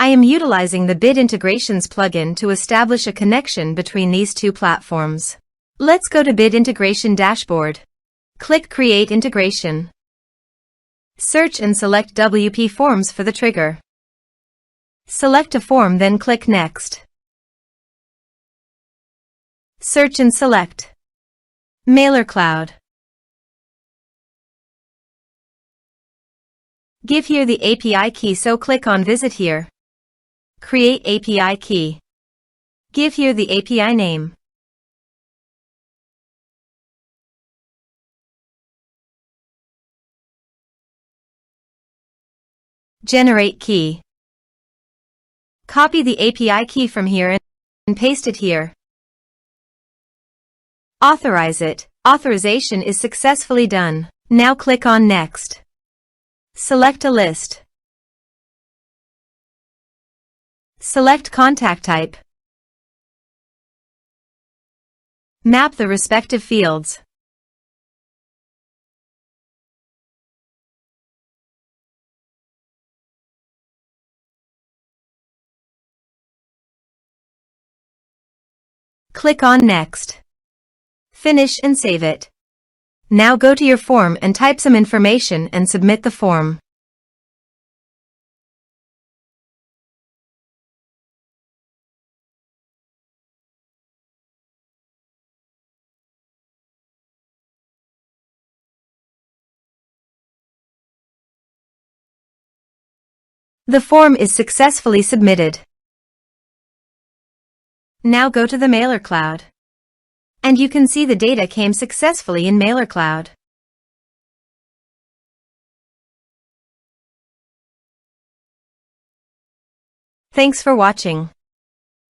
I am utilizing the Bid Integrations plugin to establish a connection between these two platforms. Let's go to Bid Integration Dashboard. Click Create Integration. Search and select WPForms for the trigger. Select a form, then click Next. Search and select Mailercloud. Give here the API key, so click on Visit here. Create API key. Give here the API name. Generate key. Copy the API key from here and paste it here. Authorize it. Authorization is successfully done. Now click on Next. Select a list. Select contact type. Map the respective fields. Click on Next. Finish and save it. Now go to your form and type some information and submit the form. The form is successfully submitted. Now go to the Mailercloud. And you can see the data came successfully in Mailercloud. Thanks for watching.